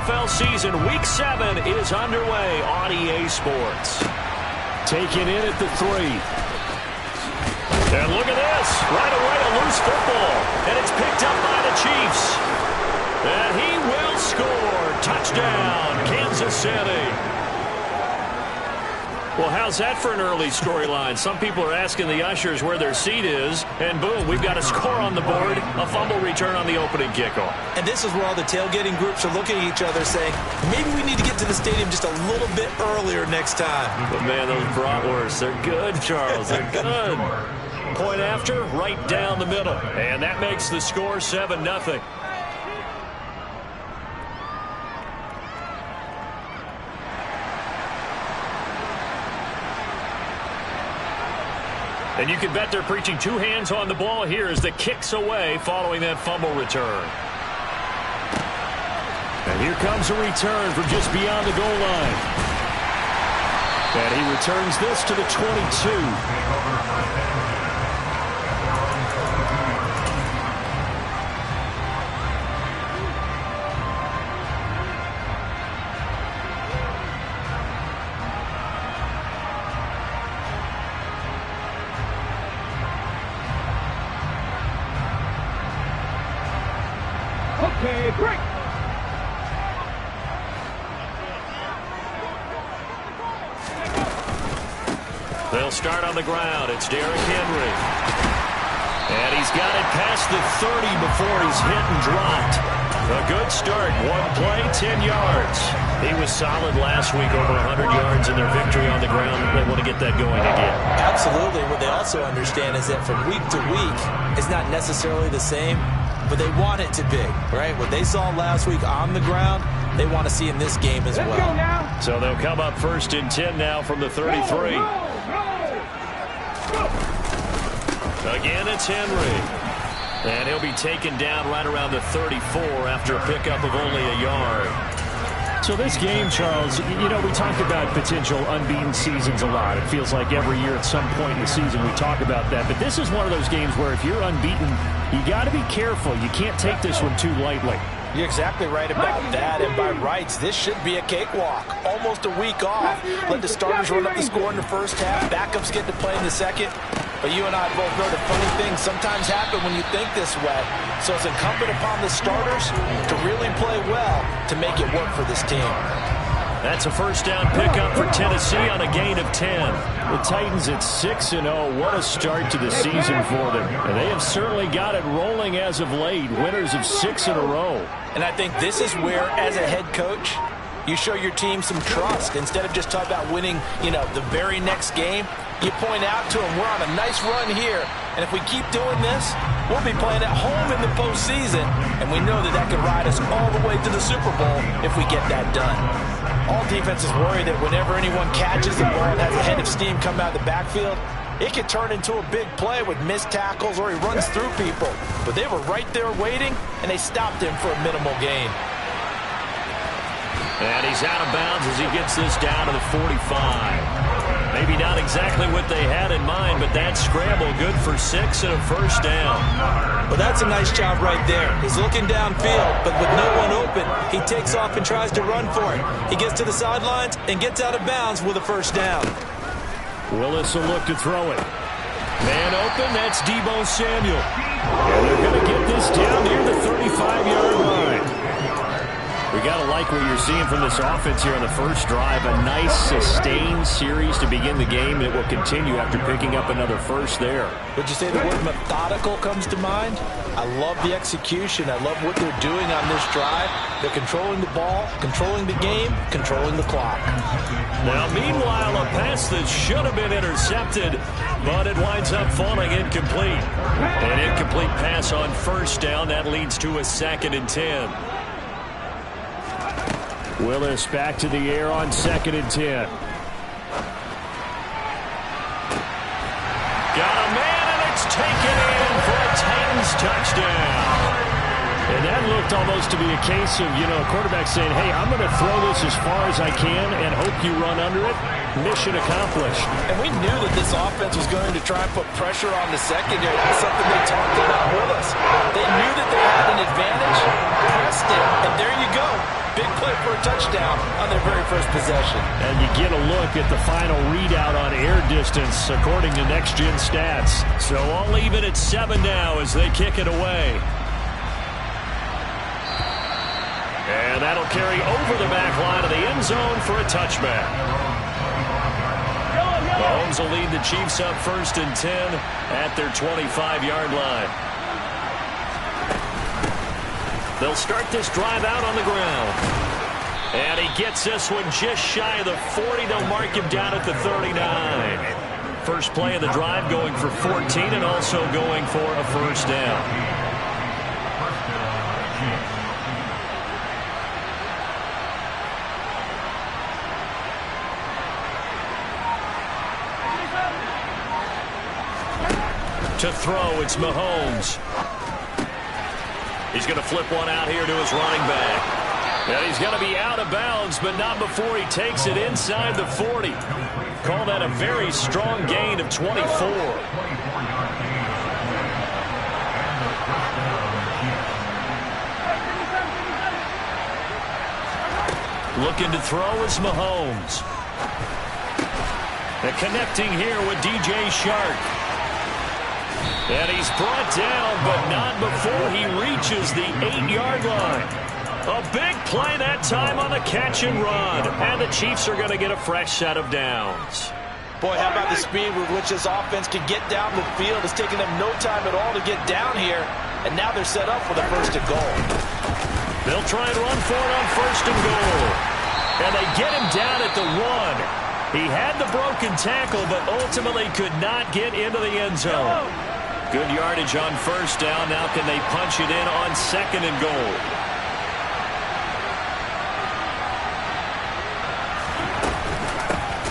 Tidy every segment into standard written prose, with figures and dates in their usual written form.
NFL season, Week 7 is underway on EA Sports. Taken in at the 3. And look at this. Right away, a loose football. And it's picked up by the Chiefs. And he will score. Touchdown, Kansas City. Well, how's that for an early storyline? Some people are asking the ushers where their seat is, and boom, we've got a score on the board, a fumble return on the opening kickoff. And this is where all the tailgating groups are looking at each other saying, maybe we need to get to the stadium just a little bit earlier next time. But man, those bratwursts, they're good, Charles, they're good. Point after, right down the middle. And that makes the score 7-0. And you can bet they're preaching two hands on the ball here as the kick's away following that fumble return. And here comes a return from just beyond the goal line. And he returns this to the 22. Okay, break. They'll start on the ground. It's Derrick Henry. And he's got it past the 30 before he's hit and dropped. A good start. One play, 10 yards. He was solid last week, over 100 yards in their victory on the ground. They want to get that going again. Absolutely. What they also understand is that from week to week, it's not necessarily the same, but they want it to be, right? What they saw last week on the ground, they want to see in this game as well. So they'll come up 1st and 10 now from the 33. Again, it's Henry. And he'll be taken down right around the 34 after a pickup of only a yard. So this game, Charles, you know, we talk about potential unbeaten seasons a lot. It feels like every year at some point in the season we talk about that. But this is one of those games where if you're unbeaten, you got to be careful. You can't take this one too lightly. You're exactly right about that, and by rights, this should be a cakewalk. Almost a week off. Let the starters run up the score in the first half. Backups get to play in the second. But you and I both know the funny things sometimes happen when you think this way. So it's incumbent upon the starters to really play well to make it work for this team. That's a first down pickup for Tennessee on a gain of 10. The Titans at 6-0. What a start to the season for them. And they have certainly got it rolling as of late. Winners of 6 in a row. And I think this is where, as a head coach, you show your team some trust. Instead of just talking about winning, the very next game, you point out to them, we're on a nice run here. And if we keep doing this, we'll be playing at home in the postseason. And we know that could ride us all the way to the Super Bowl if we get that done. All defenses worry that whenever anyone catches the ball and has a head of steam come out of the backfield, it could turn into a big play with missed tackles or he runs through people. But they were right there waiting, and they stopped him for a minimal gain. And he's out of bounds as he gets this down to the 45. Maybe not exactly what they had in mind, but that scramble good for 6 and a first down. Well, that's a nice job right there. He's looking downfield, but with no one open, he takes off and tries to run for it. He gets to the sidelines and gets out of bounds with a first down. Willis will look to throw it. Man open, that's Deebo Samuel. And they're going to get this down near the 35-yard line. We got to like what you're seeing from this offense here on the first drive. A nice, sustained series to begin the game, and it will continue after picking up another first there. Would you say the word methodical comes to mind? I love the execution. I love what they're doing on this drive. They're controlling the ball, controlling the game, controlling the clock. Now, meanwhile, a pass that should have been intercepted, but it winds up falling incomplete. An incomplete pass on first down. That leads to a 2nd and 10. Willis back to the air on 2nd and 10. Got a man, and it's taken in for a Titans touchdown. And that looked almost to be a case of, a quarterback saying, hey, I'm going to throw this as far as I can and hope you run under it. Mission accomplished. And we knew that this offense was going to try and put pressure on the secondary. That's something they talked about with us. They knew that they had an advantage, pressed it, and there you go. big play for a touchdown on their very first possession. And you get a look at the final readout on air distance according to Next Gen Stats. So all even at 7 now as they kick it away. And that'll carry over the back line of the end zone for a touchback. Mahomes will lead the Chiefs up 1st and 10 at their 25-yard line. They'll start this drive out on the ground. And he gets this one just shy of the 40. They'll mark him down at the 39. First play of the drive going for 14 and also going for a first down. To throw, it's Mahomes. He's going to flip one out here to his running back. And he's going to be out of bounds, but not before he takes it inside the 40. Call that a very strong gain of 24. Looking to throw is Mahomes. And connecting here with DJ Shark. And he's brought down, but not before he reaches the 8-yard line. A big play that time on the catch and run. And the Chiefs are going to get a fresh set of downs. Boy, how about the speed with which this offense can get down the field? It's taken them no time at all to get down here. And now they're set up for the 1st and goal. They'll try and run for it on 1st and goal. And they get him down at the 1. He had the broken tackle, but ultimately could not get into the end zone. Good yardage on 1st down. Now can they punch it in on 2nd and goal?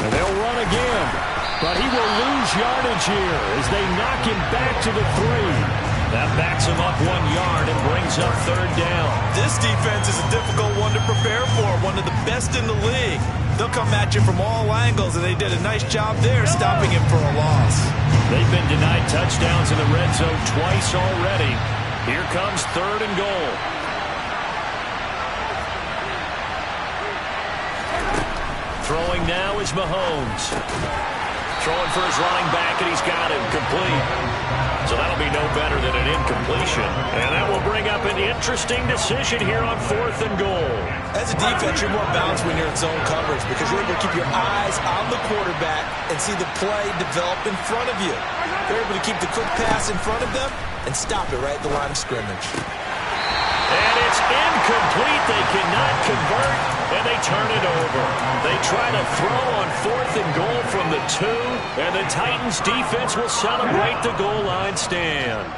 And they'll run again. But he will lose yardage here as they knock him back to the 3. That backs him up 1 yard and brings up 3rd down. This defense is a difficult one to prepare for. One of the best in the league. They'll come at you from all angles, and they did a nice job there stopping him for a loss. They've been denied touchdowns in the red zone twice already. Here comes 3rd and goal. Throwing now is Mahomes. Throwing for his running back, and he's got him complete. So that'll be no better than an incompletion. And that will bring up an interesting decision here on 4th and goal. As a defense, you're more balanced when you're in zone coverage because you're able to keep your eyes on the quarterback and see the play develop in front of you. You're able to keep the quick pass in front of them and stop it right at the line of scrimmage. And it's incomplete. They cannot convert, and they turn it over. They try to throw on 4th and goal from the 2, and the Titans defense will celebrate the goal line stand.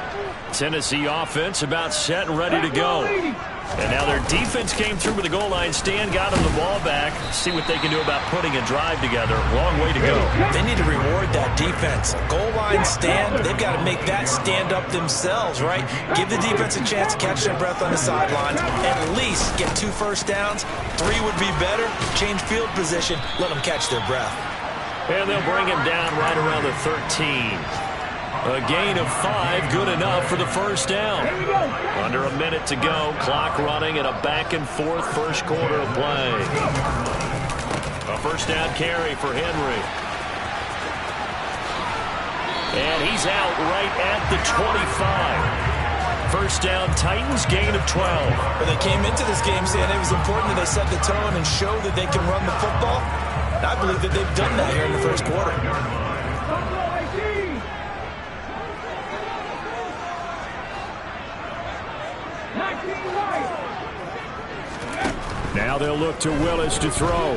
Tennessee offense about set and ready to go. And now their defense came through with the goal line stand, got them the ball back. See what they can do about putting a drive together. Long way to go. They need to reward that defense. Goal line stand, they've got to make that stand up themselves, right? Give the defense a chance to catch their breath on the sidelines. At least get 2 first downs. 3 would be better. Change field position. Let them catch their breath. And they'll bring him down right around the 13. A gain of 5, good enough for the first down. Under a minute to go, clock running, and a back-and-forth first quarter of play. A first down carry for Henry. And he's out right at the 25. First down, Titans, gain of 12. When they came into this game saying it was important that they set the tone and show that they can run the football, and I believe that they've done that here in the first quarter. Now they'll look to Willis to throw.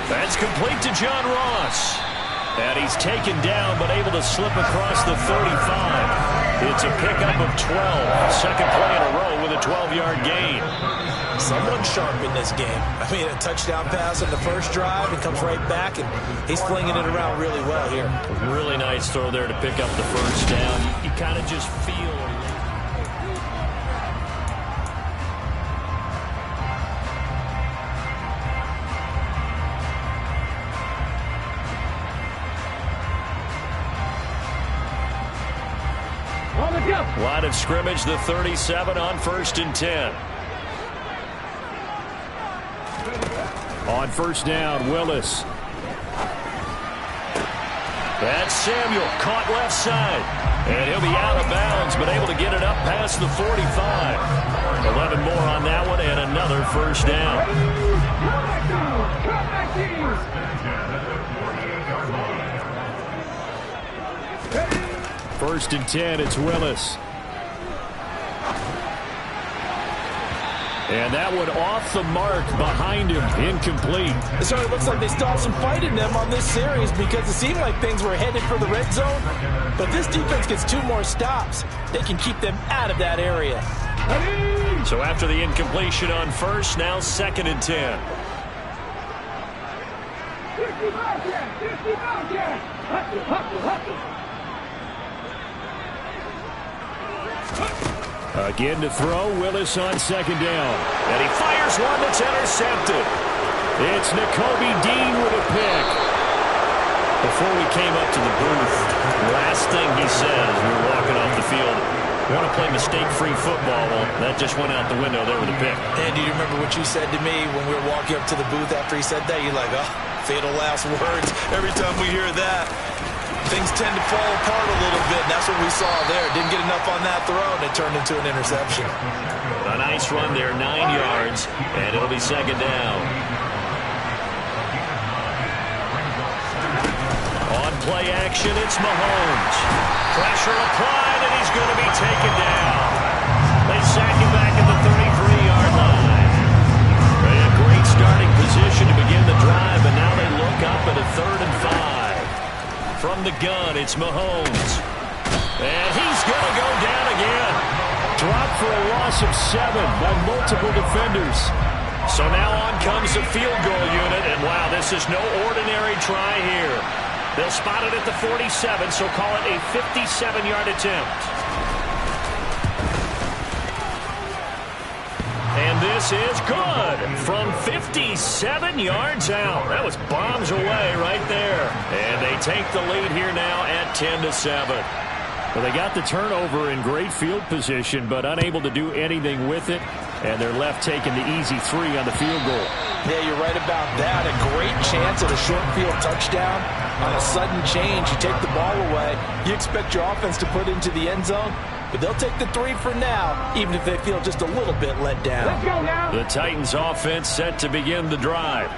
That's complete to John Ross. And he's taken down but able to slip across the 35. It's a pickup of 12. Second play in a row with a 12-yard gain. Someone sharp in this game. I mean, a touchdown pass on the first drive and comes right back, and he's flinging it around really well here. Really nice throw there to pick up the first down. You kind of just feel... Line of scrimmage, the 37 on 1st and 10. On first down, Willis. That's Samuel, caught left side. And he'll be out of bounds, but able to get it up past the 45. 11 more on that one, and another first down. First and 10, it's Willis. And that one off the mark behind him, incomplete. So it looks like they still have some fight in them on this series because it seemed like things were headed for the red zone. But this defense gets 2 more stops. They can keep them out of that area. So after the incompletion on first, now second and 10. Again to throw, Willis on second down. And he fires one that's intercepted. It's Nakobe Dean with a pick. Before we came up to the booth, last thing he said as we were walking off the field, we want to play mistake-free football. Well, that just went out the window there with a pick. And do you remember what you said to me when we were walking up to the booth after he said that? You're like, oh, fatal last words. Every time we hear that, things tend to fall apart a little bit. That's what we saw there. Didn't get enough on that throw, and it turned into an interception. A nice run there, 9 yards, and it'll be second down. On play action, it's Mahomes. Pressure applied, and he's going to be taken down. They sack him back at the 33-yard line. They had great starting position to begin the drive, but now they look up at a 3rd and 5. From the gun, it's Mahomes. And he's going to go down again. Dropped for a loss of 7 by multiple defenders. So now on comes the field goal unit, and wow, this is no ordinary try here. They'll spot it at the 47, so call it a 57-yard attempt. And this is good from 57 yards out. That was bombs away right there. And they take the lead here now at 10-7. Well, they got the turnover in great field position, but unable to do anything with it. And they're left taking the easy 3 on the field goal. Yeah, you're right about that. A great chance at a short field touchdown. On a sudden change, you take the ball away. You expect your offense to put into the end zone, but they'll take the 3 for now, even if they feel just a little bit let down. Let's go now. The Titans offense set to begin the drive.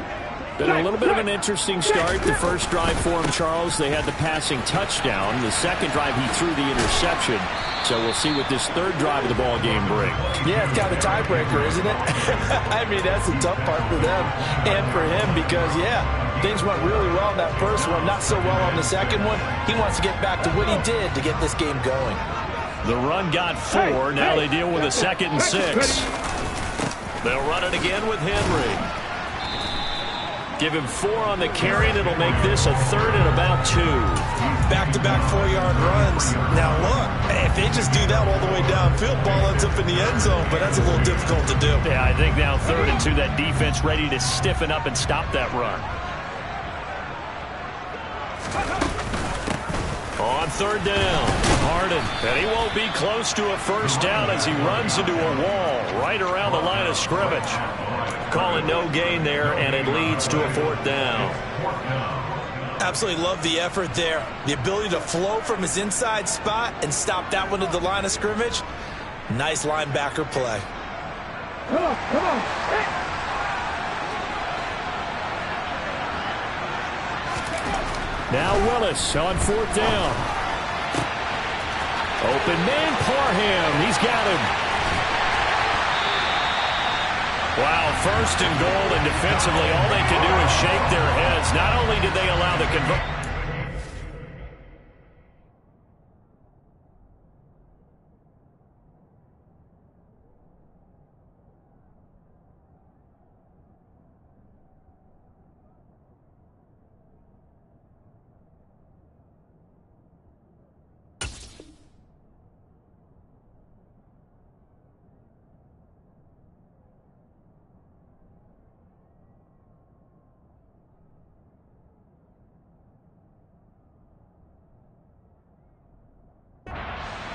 Been a little bit of an interesting start. The first drive for him, Charles, they had the passing touchdown. The second drive, he threw the interception. So we'll see what this third drive of the ball game brings. Yeah, it's kind of a tiebreaker, isn't it? I mean, that's the tough part for them and for him because, yeah, things went really well in that first one, not so well on the second one. He wants to get back to what he did to get this game going. The run got 4. Now they deal with a 2nd and 6. They'll run it again with Henry. Give him 4 on the carry, and it'll make this a 3rd and about 2. Back-to-back 4-yard runs. Now, look, if they just do that all the way downfield, ball ends up in the end zone, but that's a little difficult to do. Yeah, I think now 3rd and 2, that defense ready to stiffen up and stop that run. On 3rd down, Harden. And he won't be close to a first down as he runs into a wall right around the line of scrimmage. Call it no gain there, and it leads to a 4th down. Absolutely love the effort there. The ability to flow from his inside spot and stop that one at the line of scrimmage. Nice linebacker play. Come on, come on. Hey. Now Willis on 4th down. Open man, Parham. He's got him. Wow, 1st and goal, and defensively all they can do is shake their heads. Not only did they allow the conversion.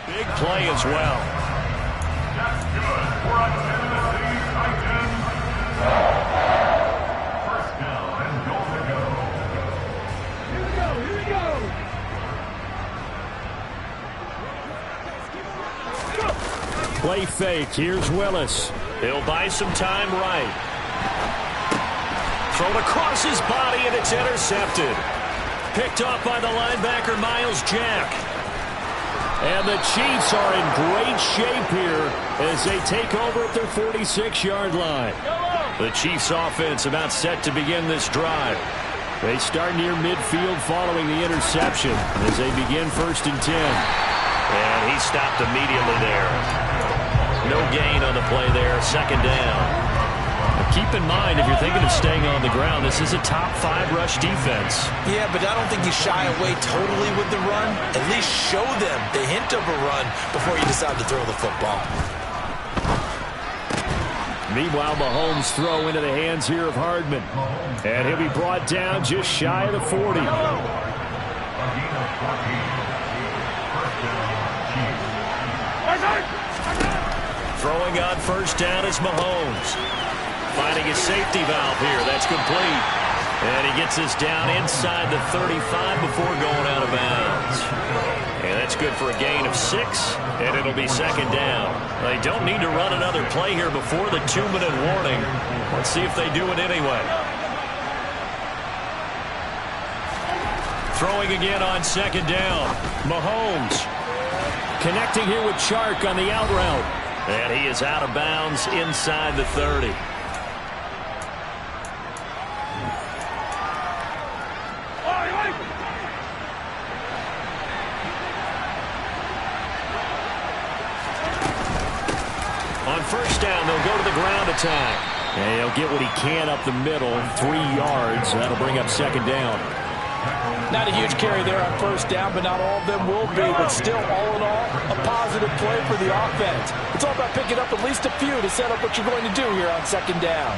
Big play as well. That's good. We're on Tennessee Titans. First play fake. Here's Willis. He'll buy some time right. Thrown across his body, and it's intercepted. Picked off by the linebacker, Miles Jack. And the Chiefs are in great shape here as they take over at their 46-yard line. The Chiefs offense about set to begin this drive. They start near midfield following the interception as they begin 1st and 10. And he stopped immediately there. No gain on the play there. 2nd down. Keep in mind, if you're thinking of staying on the ground, this is a top 5 rush defense. Yeah, but I don't think you shy away totally with the run. At least show them the hint of a run before you decide to throw the football. Meanwhile, Mahomes throw into the hands here of Hardman. And he'll be brought down just shy of the 40. Throwing on 1st down is Mahomes. Finding his safety valve here. That's complete. And he gets us down inside the 35 before going out of bounds. And that's good for a gain of 6. And it'll be 2nd down. They don't need to run another play here before the 2-minute warning. Let's see if they do it anyway. Throwing again on 2nd down. Mahomes. Connecting here with Chark on the out route. And he is out of bounds inside the 30. On 1st down, they'll go to the ground attack. And he'll get what he can up the middle, 3 yards. That'll bring up 2nd down. Not a huge carry there on 1st down, but not all of them will be. But still, all in all, a positive play for the offense. It's all about picking up at least a few to set up what you're going to do here on 2nd down.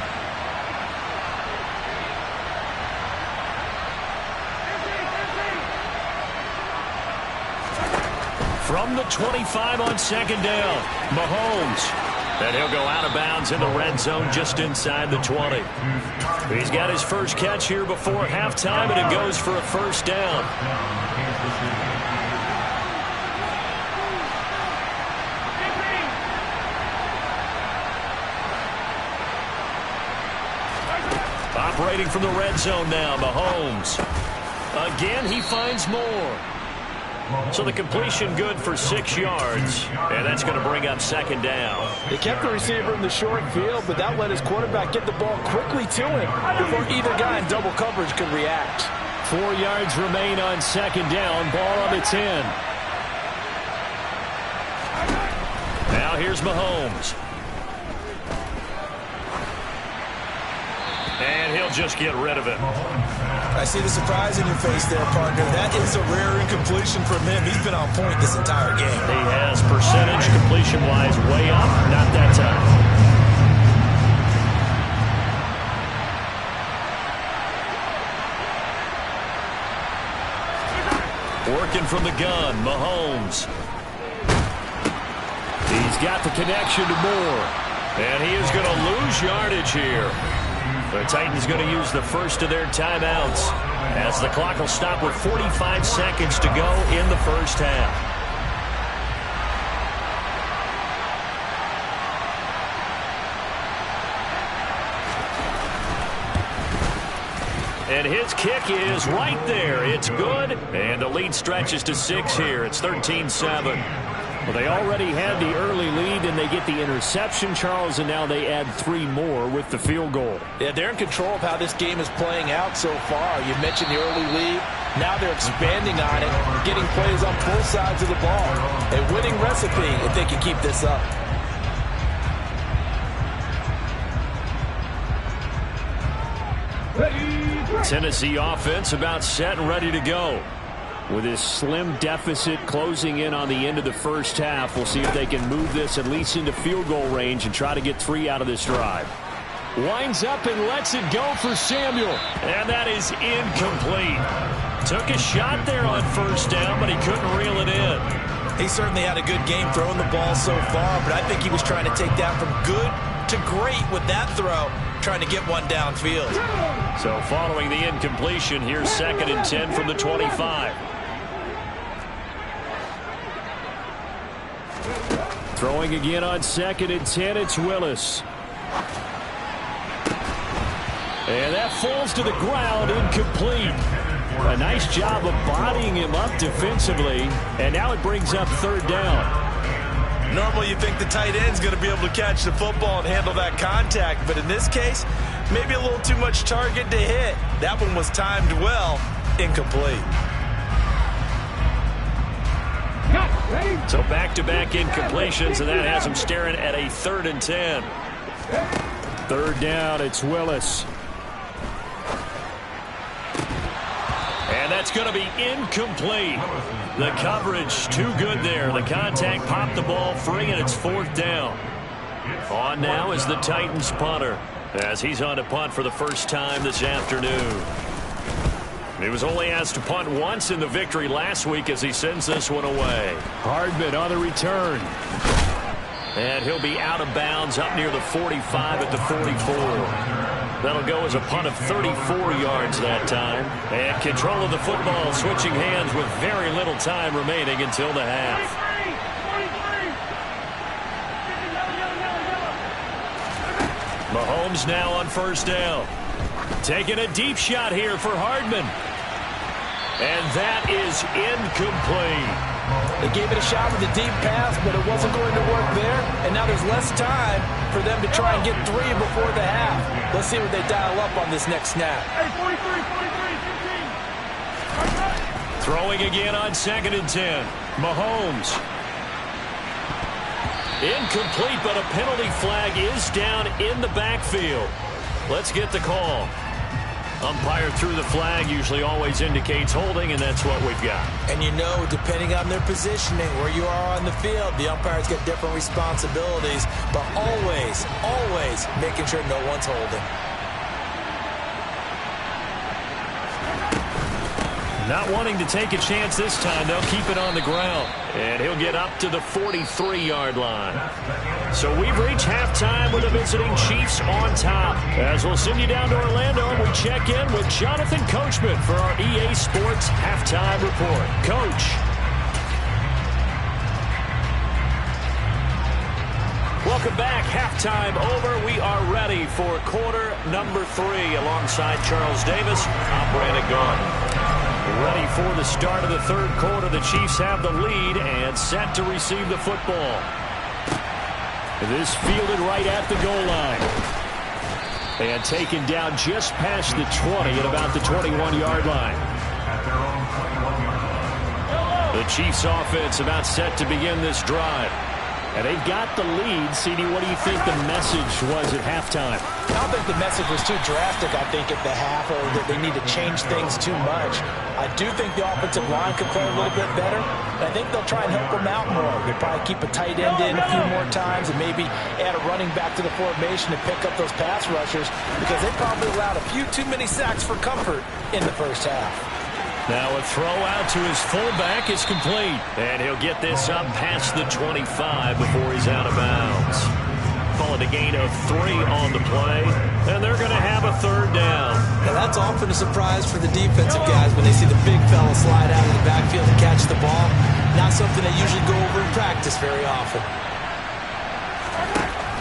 From the 25 on 2nd down, Mahomes. And he'll go out of bounds in the red zone just inside the 20. He's got his first catch here before halftime, and it goes for a 1st down. Operating from the red zone now, Mahomes. Again, he finds more. So the completion good for 6 yards, and that's going to bring up 2nd down. They kept the receiver in the short field, but that let his quarterback get the ball quickly to him before either guy in double coverage could react. 4 yards remain on 2nd down. Ball on the 10. Now here's Mahomes. And he'll just get rid of it. I see the surprise in your face there, partner. That is a rare incompletion from him. He's been on point this entire game. He has percentage completion-wise way up. Not that time. Working from the gun, Mahomes. He's got the connection to Moore. And he is going to lose yardage here. The Titans going to use the first of their timeouts as the clock will stop with 45 seconds to go in the 1st half. And his kick is right there. It's good. And the lead stretches to 6 here. It's 13-7. Well, they already had the early lead, and they get the interception, Charles, and now they add 3 more with the field goal. Yeah, they're in control of how this game is playing out so far. You mentioned the early lead. Now they're expanding on it, getting plays on both sides of the ball. A winning recipe if they can keep this up. Tennessee offense about set and ready to go. With this slim deficit closing in on the end of the 1st half, we'll see if they can move this at least into field goal range and try to get 3 out of this drive. Winds up and lets it go for Samuel. And that is incomplete. Took a shot there on 1st down, but he couldn't reel it in. He certainly had a good game throwing the ball so far, but I think he was trying to take that from good to great with that throw, trying to get one downfield. So following the incompletion, here's 2nd and 10 from the 25. Throwing again on 2nd and 10, it's Willis. And that falls to the ground, incomplete. A nice job of bodying him up defensively, and now it brings up 3rd down. Normally you think the tight end's going to be able to catch the football and handle that contact, but in this case, maybe a little too much target to hit. That one was timed well, incomplete. So back-to-back incompletions, and that has him staring at a 3rd and 10. 3rd down, it's Willis. And that's going to be incomplete. The coverage too good there. The contact popped the ball free, and it's 4th down. On now is the Titans punter, as he's on to punt for the first time this afternoon. He was only asked to punt once in the victory last week as he sends this one away. Hardman on the return. And he'll be out of bounds up near the 45 at the 44. That'll go as a punt of 34 yards that time. And control of the football switching hands with very little time remaining until the half. Mahomes now on 1st down. Taking a deep shot here for Hardman. And that is incomplete. They gave it a shot with a deep pass, but it wasn't going to work there. And now there's less time for them to try and get 3 before the half. Let's see what they dial up on this next snap. Hey, 43, 15. Throwing again on 2nd and 10. Mahomes. Incomplete, but a penalty flag is down in the backfield. Let's get the call. Umpire threw the flag, usually always indicates holding, and that's what we've got. And you know, depending on their positioning, where you are on the field, the umpires get different responsibilities, but always, always making sure no one's holding. Not wanting to take a chance this time, they'll keep it on the ground. And he'll get up to the 43-yard line. So we've reached halftime with the visiting Chiefs on top. As we'll send you down to Orlando, we check in with Jonathan Coachman for our EA Sports Halftime Report. Coach. Welcome back. Halftime over. We are ready for quarter number 3 alongside Charles Davis. I'm Brandon Gaudin. Ready for the start of the 3rd quarter. The Chiefs have the lead and set to receive the football. This fielded right at the goal line. And taken down just past the 20 at about the 21-yard line. The Chiefs offense about set to begin this drive. And they've got the lead. CD, what do you think the message was at halftime? I don't think the message was too drastic, I think, at the half, or that they need to change things too much. I do think the offensive line could play a little bit better. And I think they'll try and help them out more. They'll probably keep a tight end in a few more times and maybe add a running back to the formation to pick up those pass rushers, because they probably allowed a few too many sacks for comfort in the first half. Now a throw out to his fullback is complete. And he'll get this up past the 25 before he's out of bounds. Call it a gain of 3 on the play. And they're going to have a 3rd down. Now that's often a surprise for the defensive guys when they see the big fella slide out of the backfield and catch the ball. Not something they usually go over in practice very often.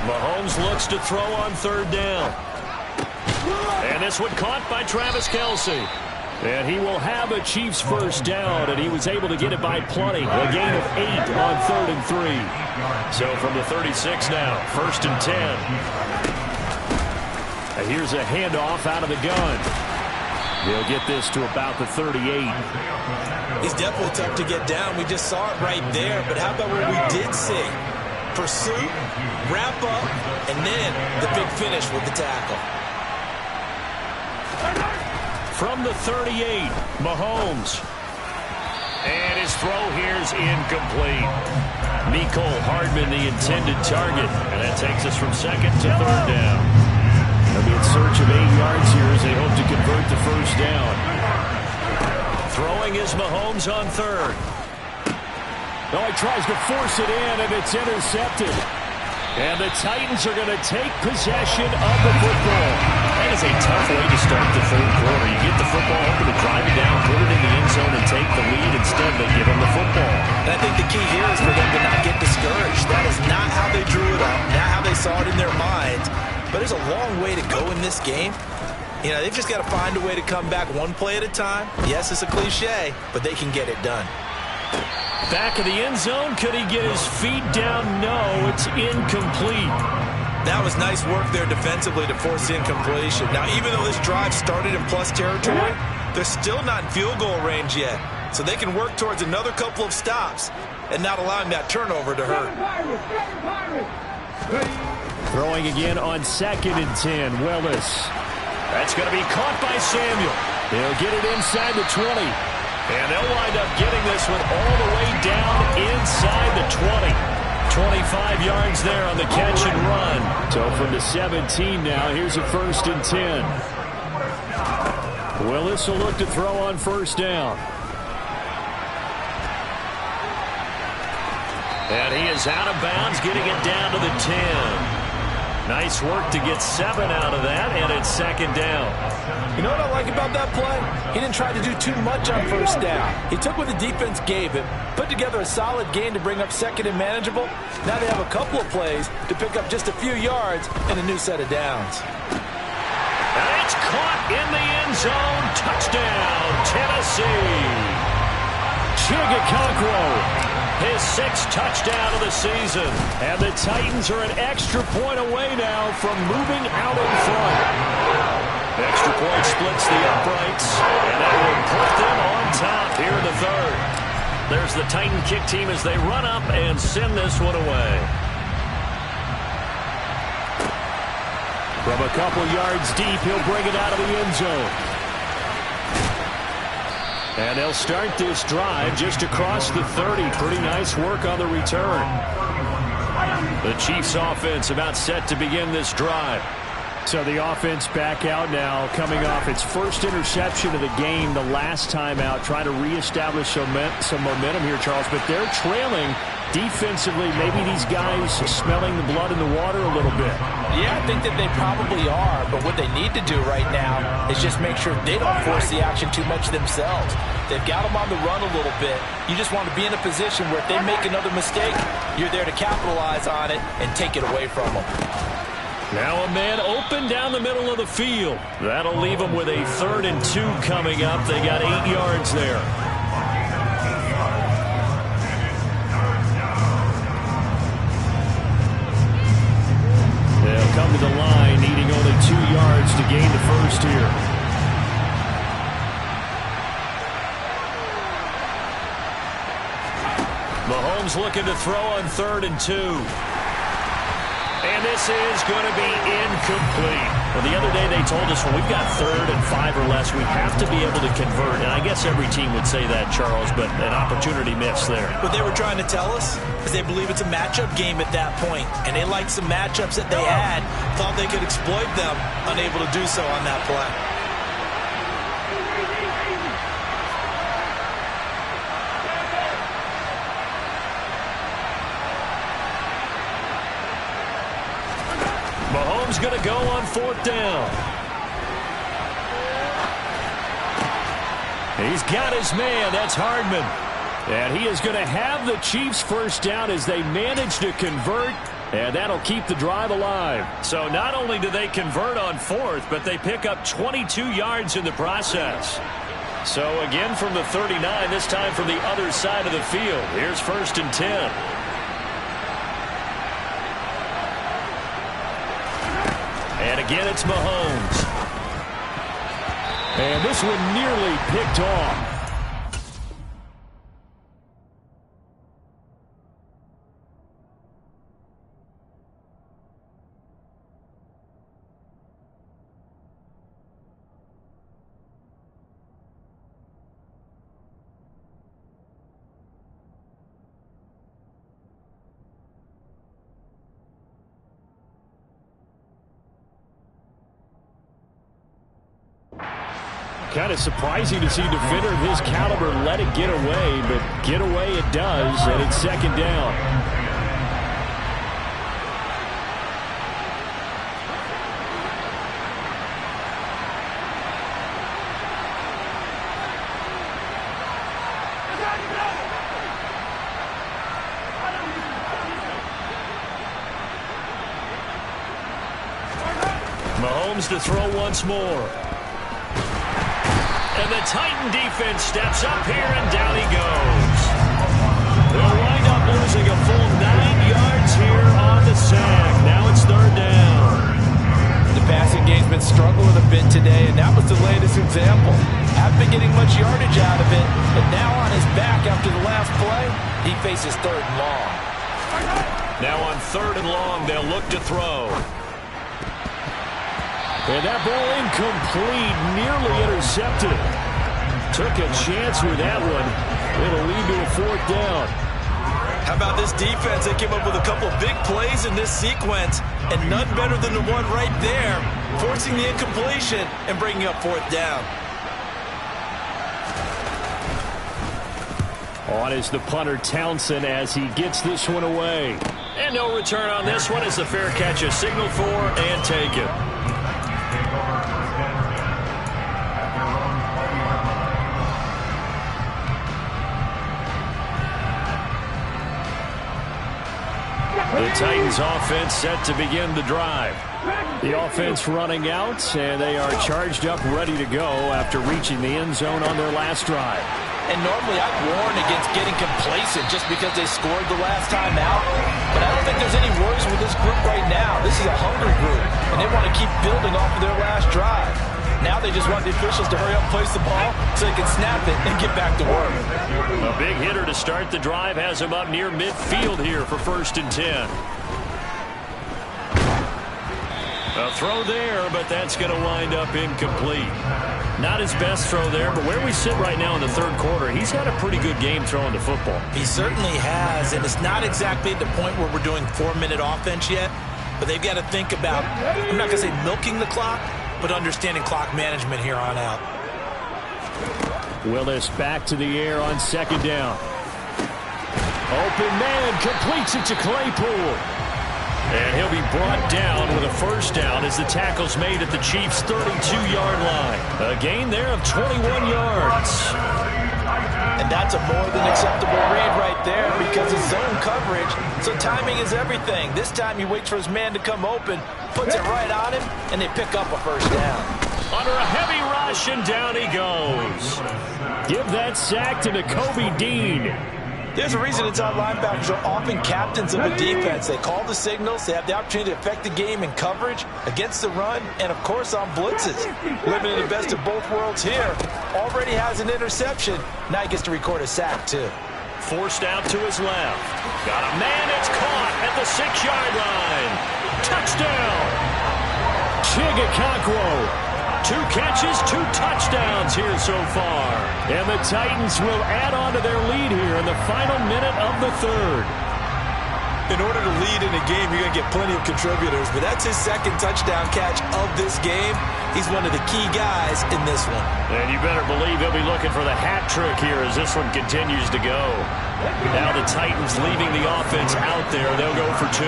Mahomes looks to throw on 3rd down. And this one caught by Travis Kelce. And he will have a Chiefs 1st down, and he was able to get it by plenty. A gain of 8 on 3rd and 3. So from the 36 now, 1st and 10. And here's a handoff out of the gun. He'll get this to about the 38. He's definitely tough to get down. We just saw it right there. But how about what we did see? Pursuit, wrap up, and then the big finish with the tackle. From the 38, Mahomes. And his throw here is incomplete. Mecole Hardman, the intended target. And that takes us from 2nd to 3rd down. They'll be in search of 8 yards here as they hope to convert the 1st down. Throwing is Mahomes on 3rd. Oh, he tries to force it in, and it's intercepted. And the Titans are going to take possession of the football. That is a tough way to start the 3rd quarter. You get the football, hoping to drive it down, put it in the end zone, and take the lead. Instead, they give them the football. And I think the key here is for them to not get discouraged. That is not they saw it in their minds. But there's a long way to go in this game. You know, they've just got to find a way to come back one play at a time. Yes, it's a cliche, but they can get it done. Back of the end zone. Could he get his feet down? No, it's incomplete. That was nice work there defensively to force incompletion. Now, even though this drive started in plus territory, they're still not in field goal range yet. So they can work towards another couple of stops and not allowing that turnover to hurt. Throwing again on 2nd and 10. Willis. That's going to be caught by Samuel. He'll get it inside the 20. And they'll wind up getting this one all the way down inside the 20. 25 yards there on the catch and run. So from the 17 now, here's a 1st and 10. Willis will look to throw on 1st down. And he is out of bounds, getting it down to the 10. Nice work to get 7 out of that, and it's 2nd down. You know what I like about that play? He didn't try to do too much on 1st down. He took what the defense gave him, put together a solid gain to bring up 2nd and manageable. Now they have a couple of plays to pick up just a few yards and a new set of downs. And it's caught in the end zone. Touchdown, Tennessee. Chigga his 6th touchdown of the season. And the Titans are an extra point away now from moving out in front. Extra point splits the uprights, and that will put them on top here in the 3rd. There's the Titan kick team as they run up and send this one away. From a couple yards deep, he'll bring it out of the end zone. And they'll start this drive just across the 30. Pretty nice work on the return. The Chiefs offense about set to begin this drive. So the offense back out now, coming off its first interception of the game the last time out, trying to reestablish some momentum here, Charles. But they're trailing defensively. Maybe these guys smelling the blood in the water a little bit. Yeah, I think that they probably are. But what they need to do right now is just make sure they don't force the action too much themselves. They've got them on the run a little bit. You just want to be in a position where if they make another mistake, you're there to capitalize on it and take it away from them. Now a man open down the middle of the field. That'll leave them with a 3rd and 2 coming up. They got 8 yards there. They'll come to the line, needing only 2 yards to gain the 1st here. Mahomes looking to throw on 3rd and 2. And this is going to be incomplete. Well, the other day they told us when we've got 3rd and 5 or less, we have to be able to convert. And I guess every team would say that, Charles, but an opportunity missed there. What they were trying to tell us is they believe it's a matchup game at that point. And they liked some matchups that they had, thought they could exploit them, unable to do so on that play. Mahomes going to go on 4th down. He's got his man. That's Hardman. And he is going to have the Chiefs 1st down as they manage to convert. And that'll keep the drive alive. So not only do they convert on 4th, but they pick up 22 yards in the process. So again from the 39, this time from the other side of the field. Here's 1st and 10. And again, it's Mahomes. And this one nearly picked off. Kind of surprising to see a defender of his caliber let it get away, but get away it does, and it's 2nd down. Mahomes to throw once more. And the Titan defense steps up here, and down he goes. They'll wind up losing a full 9 yards here on the sack. Now it's third down. The passing game's been struggling a bit today, and that was the latest example. Haven't been getting much yardage out of it, but now on his back after the last play, he faces third and long. Now on third and long, they'll look to throw. And that ball incomplete, nearly intercepted. Took a chance with that one. It'll lead to a fourth down. How about this defense? They came up with a couple of big plays in this sequence, and none better than the one right there, forcing the incompletion and bringing up fourth down. On is the punter, Townsend, as he gets this one away. And no return on this one as the fair catch is signaled for and taken. The Titans offense set to begin the drive. The offense running out, and they are charged up, ready to go after reaching the end zone on their last drive. And normally I'd warn against getting complacent just because they scored the last time out. But I don't think there's any worries with this group right now. This is a hungry group, and they want to keep building off of their last drive. Now they just want the officials to hurry up and place the ball so they can snap it and get back to work. A big hitter to start the drive has him up near midfield here for 1st and 10. A throw there, but that's going to wind up incomplete. Not his best throw there, but where we sit right now in the third quarter, he's had a pretty good game throwing the football. He certainly has, and it's not exactly at the point where we're doing 4-minute offense yet, but they've got to think about, I'm not going to say milking the clock, but understanding clock management here on out. Willis back to the air on second down. Open man, completes it to Claypool. And he'll be brought down with a first down as the tackle's made at the Chiefs' 32-yard line. A gain there of 21 yards. And that's a more than acceptable read right there because it's zone coverage, so timing is everything. This time he waits for his man to come open, puts it right on him, and they pick up a first down. Under a heavy rush, and down he goes. Give that sack to Nakobe Dean. There's a reason inside linebackers are often captains of a defense. They call the signals. They have the opportunity to affect the game in coverage, against the run, and, of course, on blitzes. Living in the best of both worlds here. Already has an interception. Now he gets to record a sack, too. Forced out to his left. Got a man. It's caught at the 6-yard line. Touchdown. Chigakakwo. 2 catches, 2 touchdowns here so far. And the Titans will add on to their lead here in the final minute of the third. In order to lead in a game, you're going to get plenty of contributors, but that's his second touchdown catch of this game. He's one of the key guys in this one. And you better believe he'll be looking for the hat trick here as this one continues to go. Now the Titans leaving the offense out there. They'll go for 2.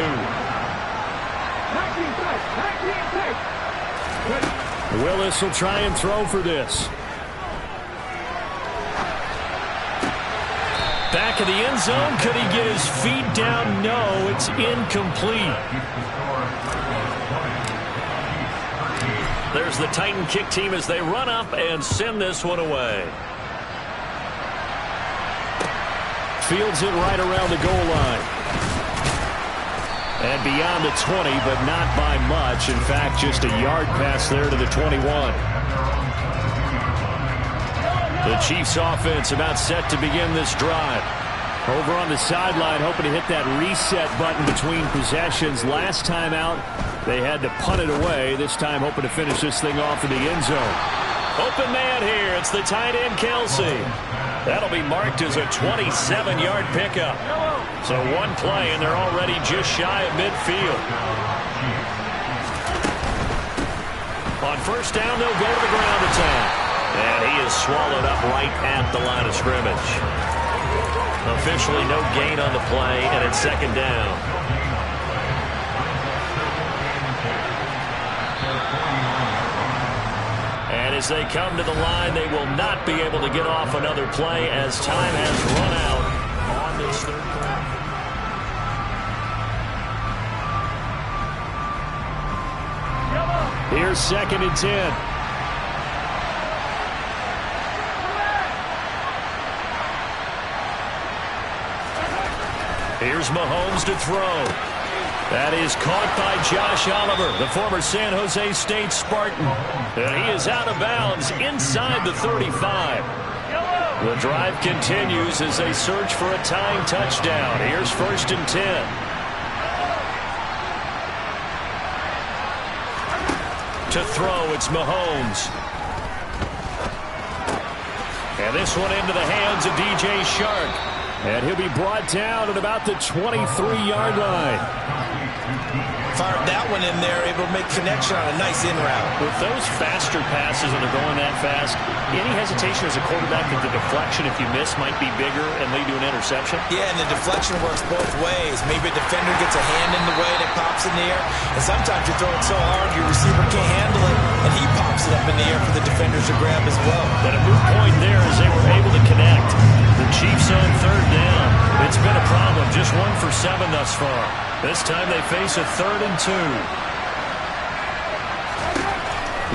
Willis will try and throw for this. Back of the end zone. Could he get his feet down? No, it's incomplete. There's the Titan kick team as they run up and send this one away. Fields it right around the goal line. And beyond the 20, but not by much. In fact, just a yard pass there to the 21. The Chiefs offense about set to begin this drive. Over on the sideline, hoping to hit that reset button between possessions. Last time out, they had to punt it away. This time hoping to finish this thing off in the end zone. Open man here. It's the tight end, Kelsey. That'll be marked as a 27-yard pickup. So one play, and they're already just shy of midfield. On first down, they'll go to the ground attack. And he is swallowed up right at the line of scrimmage. Officially no gain on the play, and it's second down. And as they come to the line, they will not be able to get off another play as time has run out on this third quarter. Here's 2nd and 10. Here's Mahomes to throw. That is caught by Josh Oliver, the former San Jose State Spartan. And he is out of bounds inside the 35. The drive continues as they search for a tying touchdown. Here's 1st and 10. To throw, it's Mahomes. And this one into the hands of DJ Shark. And he'll be brought down at about the 23-yard line. Fired that one in there, able to make connection on a nice in route. With those faster passes and they're going that fast, any hesitation as a quarterback that the deflection, if you miss, might be bigger and lead to an interception? Yeah, and the deflection works both ways. Maybe a defender gets a hand in the way and it pops in the air. And sometimes you throw it so hard your receiver can't handle it, and he pops it up in the air for the defenders to grab as well. But a moot point there as they were able to connect. The Chiefs on 3rd down. It's been a problem. Just 1 for 7 thus far. This time they face a 3rd and 2.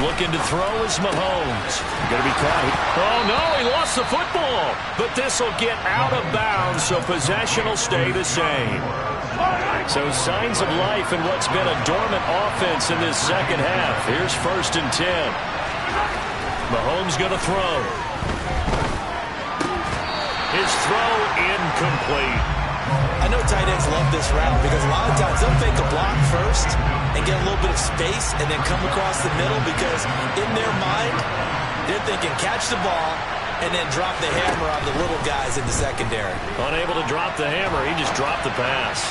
Looking to throw is Mahomes. Going to be caught. Oh, no, he lost the football. But this will get out of bounds, so possession will stay the same. So signs of life in what's been a dormant offense in this second half. Here's 1st and 10. Mahomes going to throw. His throw incomplete. I know tight ends love this route because a lot of times they'll fake a block first and get a little bit of space and then come across the middle because in their mind, they're thinking catch the ball and then drop the hammer on the little guys in the secondary. Unable to drop the hammer, he just dropped the pass.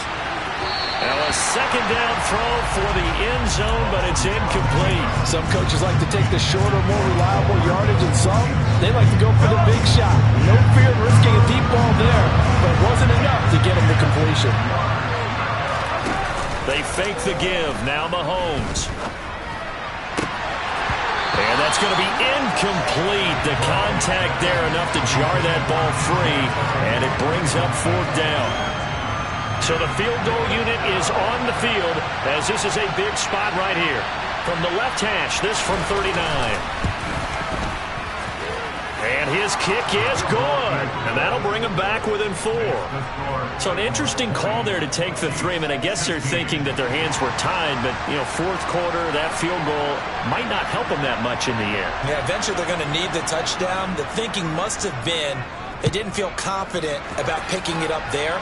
Now a 2nd down throw for the end zone, but it's incomplete. Some coaches like to take the shorter, more reliable yardage, and some, they like to go for the big shot. No fear of risking a deep ball there, but it wasn't enough to get him to completion. They fake the give. Now Mahomes. And that's going to be incomplete. The contact there enough to jar that ball free, and it brings up 4th down. So the field goal unit is on the field as this is a big spot right here. From the left hash, this from 39. And his kick is good. And that'll bring him back within 4. So an interesting call there to take the 3. I mean, I guess they're thinking that their hands were tied, but, 4th quarter, that field goal might not help them that much in the air. Yeah, eventually they're going to need the touchdown. The thinking must have been they didn't feel confident about picking it up there,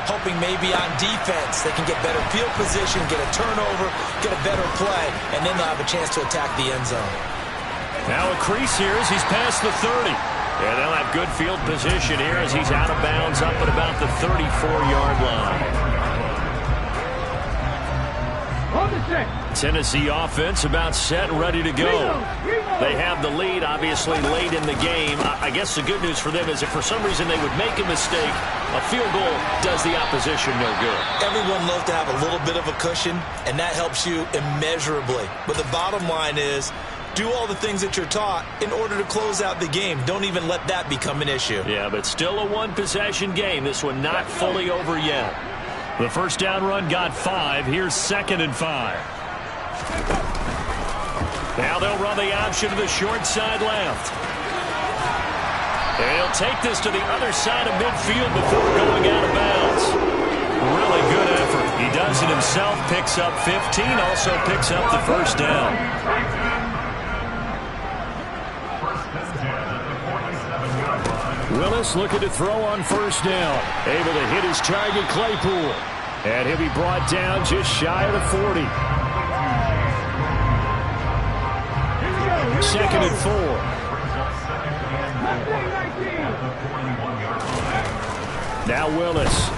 hoping maybe on defense they can get better field position, get a turnover, get a better play, and then they'll have a chance to attack the end zone. Now a crease here as he's past the 30. And they'll have good field position here as he's out of bounds up at about the 34-yard line. Tennessee offense about set and ready to go. They have the lead, obviously, late in the game. I guess the good news for them is if for some reason they would make a mistake, a field goal does the opposition no good. Everyone loves to have a little bit of a cushion, and that helps you immeasurably. But the bottom line is, do all the things that you're taught in order to close out the game. Don't even let that become an issue. Yeah, but still a one-possession game. This one not fully over yet. The first down run got 5. Here's 2nd and 5. Now they'll run the option to the short side left. They'll take this to the other side of midfield before going out of bounds. Really good effort. He does it himself, picks up 15, also picks up the first down. Willis looking to throw on first down. Able to hit his target, Claypool. And he'll be brought down just shy of the 40. 2nd and 4. Now Willis.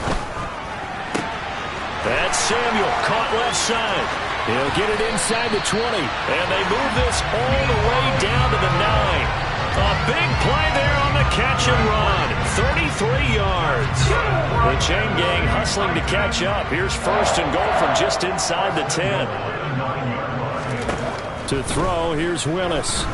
That's Samuel, caught left side. He'll get it inside the 20. And they move this all the way down to the 9. A big play there on the catch and run. 33 yards. The chain gang hustling to catch up. Here's 1st and goal from just inside the 10. To throw, here's Willis.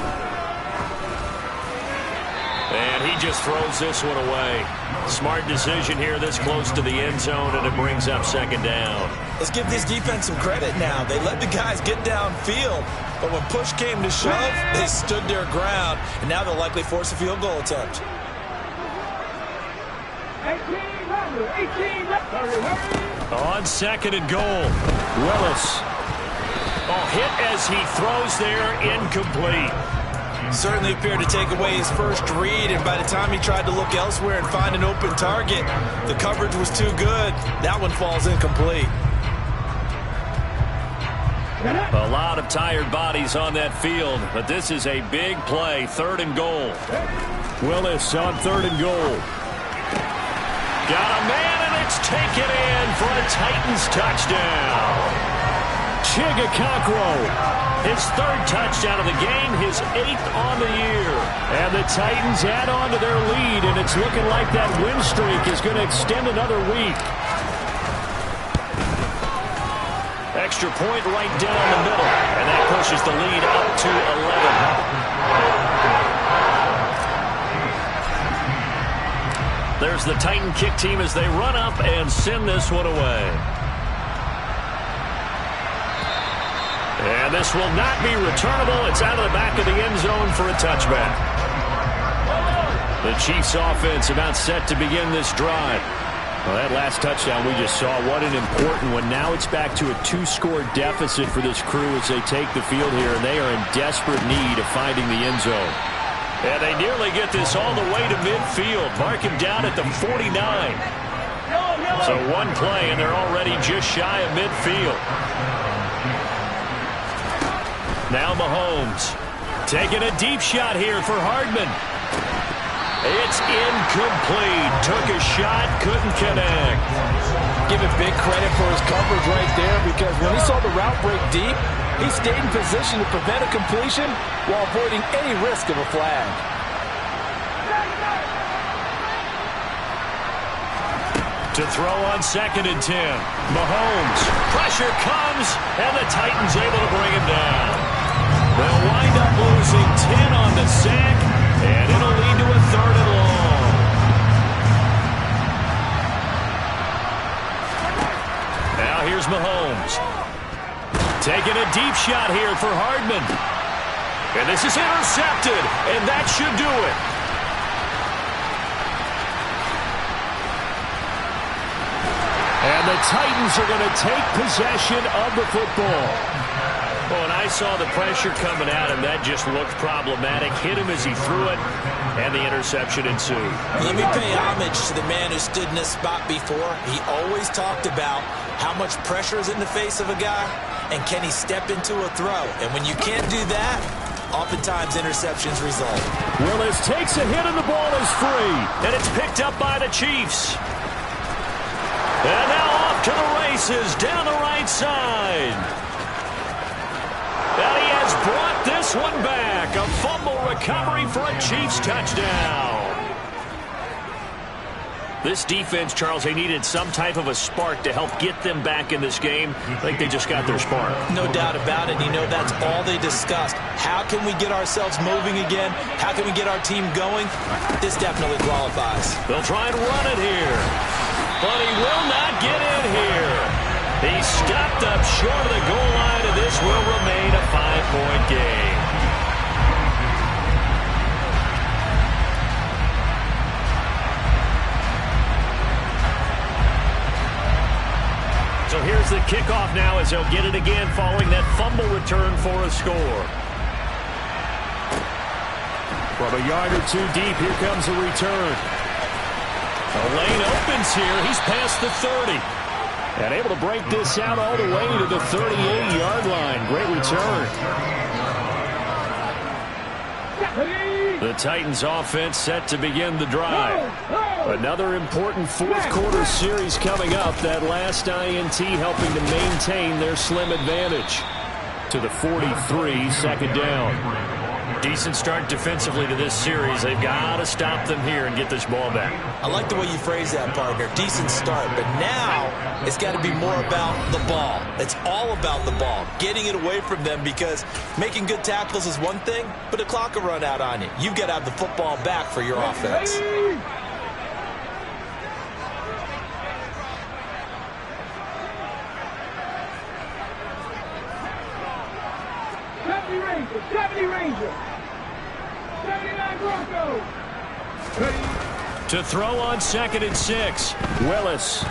And he just throws this one away. Smart decision here this close to the end zone, and it brings up 2nd down. Let's give this defense some credit now. They let the guys get downfield, but when push came to shove, they stood their ground, and now they'll likely force a field goal attempt. 18 left. On 2nd and goal, Willis. Oh, hit as he throws there, incomplete. Certainly appeared to take away his first read, and by the time he tried to look elsewhere and find an open target, the coverage was too good. That one falls incomplete. A lot of tired bodies on that field, but this is a big play, 3rd and goal. Willis on 3rd and goal. Got a man, and it's taken in for a Titans touchdown. Chigakakro, his 3rd touchdown of the game, his 8th on the year. And the Titans add on to their lead, and it's looking like that win streak is going to extend another week. Extra point right down the middle, and that pushes the lead up to 11. There's the Titan kick team as they run up and send this one away. And this will not be returnable. It's out of the back of the end zone for a touchback. The Chiefs offense about set to begin this drive. Well, that last touchdown we just saw, what an important one. Now it's back to a 2-score deficit for this crew as they take the field here, and they are in desperate need of finding the end zone. And they nearly get this all the way to midfield. Mark him down at the 49. So one play, and they're already just shy of midfield. Now Mahomes taking a deep shot here for Hardman. It's incomplete. Took a shot, couldn't connect. Give him big credit for his coverage right there, because when he saw the route break deep, he stayed in position to prevent a completion while avoiding any risk of a flag. To throw on 2nd and 10. Mahomes. Pressure comes, and the Titans able to bring him down. They'll wind up losing 10 on the sack, and it'll lead to a 3rd and long. Now here's Mahomes. Taking a deep shot here for Hardman. And this is intercepted, and that should do it. And the Titans are going to take possession of the football. Well, and I saw the pressure coming at him. That just looked problematic. Hit him as he threw it, and the interception ensued. Let me pay homage to the man who stood in this spot before. He always talked about how much pressure is in the face of a guy, and can he step into a throw. And when you can't do that, oftentimes interceptions result. Willis takes a hit, and the ball is free. And it's picked up by the Chiefs. And now off to the races down the right side. And he has brought this one back. A fumble recovery for a Chiefs touchdown. This defense, Charles, they needed some type of a spark to help get them back in this game. I think they just got their spark. No doubt about it. You know, that's all they discussed. How can we get ourselves moving again? How can we get our team going? This definitely qualifies. They'll try and run it here. But he will not get in here. He stopped up short of the goal line, and this will remain a 5-point game. So here's the kickoff now as they'll get it again following that fumble return for a score. From a yard or two deep, here comes a return. The lane opens here. He's past the 30. And able to break this out all the way to the 38-yard line. Great return. The Titans offense set to begin the drive. Another important fourth-quarter series coming up. That last INT helping to maintain their slim advantage. To the 43, second down. Decent start defensively to this series. They've got to stop them here and get this ball back. I like the way you phrase that, partner. Decent start. But now it's got to be more about the ball. It's all about the ball. Getting it away from them, because making good tackles is one thing, but the clock will run out on you. You've got to have the football back for your offense. 70 Ranger. 70 Ranger. 79 Broncos. To throw on 2nd and 6. Willis.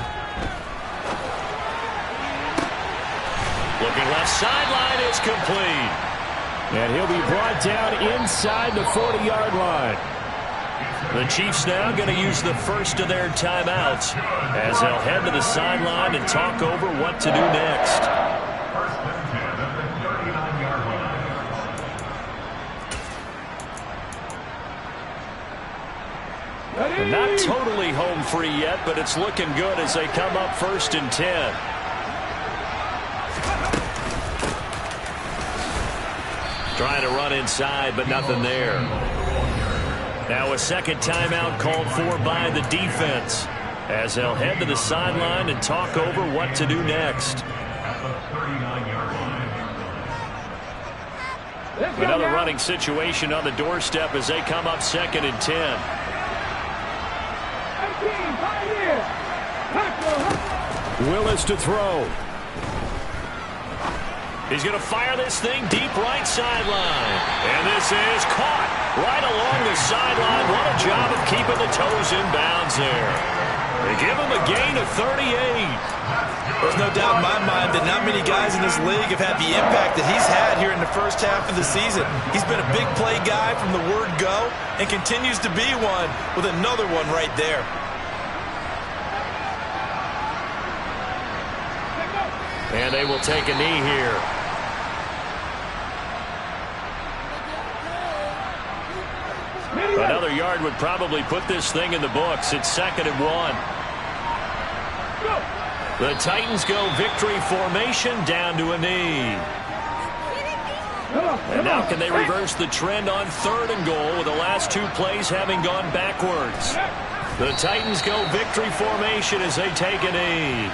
Looking left sideline is complete. And he'll be brought down inside the 40-yard line. The Chiefs now going to use the first of their timeouts as they'll head to the sideline and talk over what to do next. Not totally home free yet, but it's looking good as they come up 1st and 10. Trying to run inside, but nothing there. Now a second timeout called for by the defense as they'll head to the sideline and talk over what to do next. Another running situation on the doorstep as they come up 2nd and 10. Willis to throw. He's going to fire this thing deep right sideline. And this is caught right along the sideline. What a job of keeping the toes in bounds there. They give him a gain of 38. There's no doubt in my mind that not many guys in this league have had the impact that he's had here in the first half of the season. He's been a big play guy from the word go and continues to be one with another one right there. And they will take a knee here. Another yard would probably put this thing in the books. It's 2nd and 1. The Titans go victory formation down to a knee. And now can they reverse the trend on 3rd and goal with the last 2 plays having gone backwards? The Titans go victory formation as they take a knee.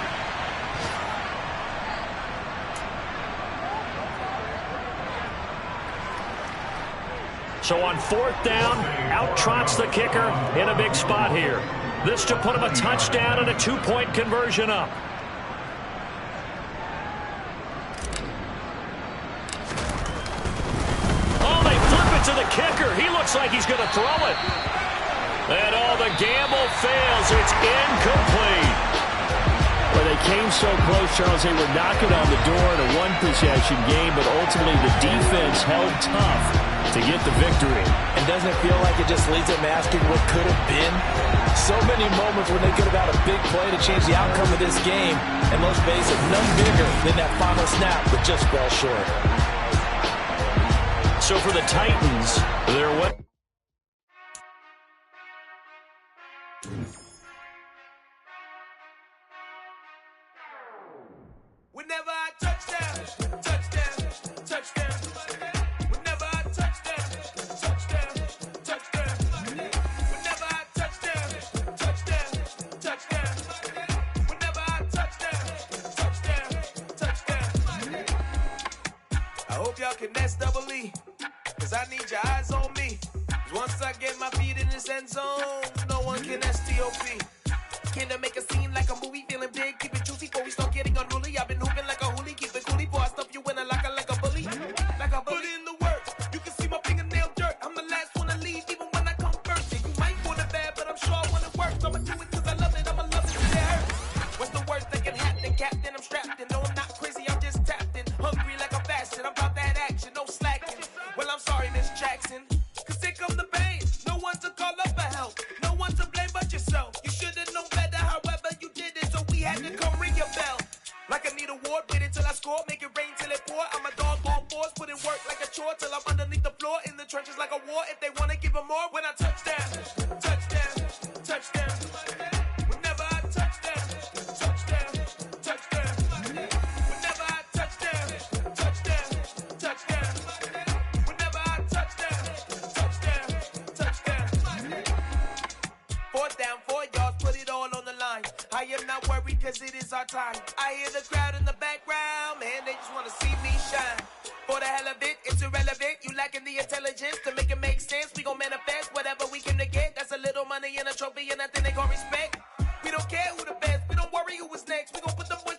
So on 4th down, out trots the kicker in a big spot here. This to put him a touchdown and a 2-point conversion up. Oh, they flip it to the kicker. He looks like he's going to throw it. And the gamble fails. It's incomplete. Well, they came so close, Charles. They were knocking on the door in a one-possession game, but ultimately the defense held tough to get the victory. And doesn't it feel like it just leaves them asking what could have been? So many moments when they could have had a big play to change the outcome of this game. And let's face it, none bigger than that final snap, but just fell short. So for the Titans, they're what? Whenever I touchdown, touchdown, touchdown. Whenever I touchdown, touchdown, touchdown. Whenever I touchdown, touchdown, touchdown. Whenever I touchdown, touchdown, touchdown. I hope y'all can nest double E, cause I need your eyes on me. Once I get my feet in this end zone, no one can STOP. Can I make a scene like a movie, feeling big, keep it juicy before we start getting unruly. I've been hooping like a hoolie, keep it coolie before I stuff you in a locker like a bully. Like a bully. Put in the work, you can see my fingernail dirt. I'm the last one to leave, even when I come first. Yeah, you might want it bad, but I'm sure I want it worse. I'ma do it cause I love it, I'ma love it till it hurts. What's the worst that can happen, Captain? I'm strapped in, no I'm not crazy, I'm just tapped in. Hungry like I'm fasting, I'm about that action, no slacking. Well, I'm sorry, Miss Jackson, cause here come the pain. No one to call up for help, no one to blame but yourself. You should've known better, however you did it, so we had to come ring your bell. Like I need a ward, wait until I score, make it rain till it pour. I'm a dog on force, put in work like a chore till I'm underneath the floor, in the trenches like a war. If they wanna give them more, when I touchdown, touchdown, touchdown. Whenever I touchdown, touchdown, touchdown. Whenever I touchdown, touchdown, touchdown. Whenever I touchdown, touchdown, touchdown. 4th down, 4 yards, put it all on the line. I am not worried cause it is our time. I hear the crowd in the background, man, they just wanna see me shine. For the hell of it, it's irrelevant. You lacking the intelligence to make it make sense. We gon' manifest whatever we came to get. That's a little money and a trophy and nothing they gon' respect. We don't care who the best, we don't worry who was next. We gon' put the boys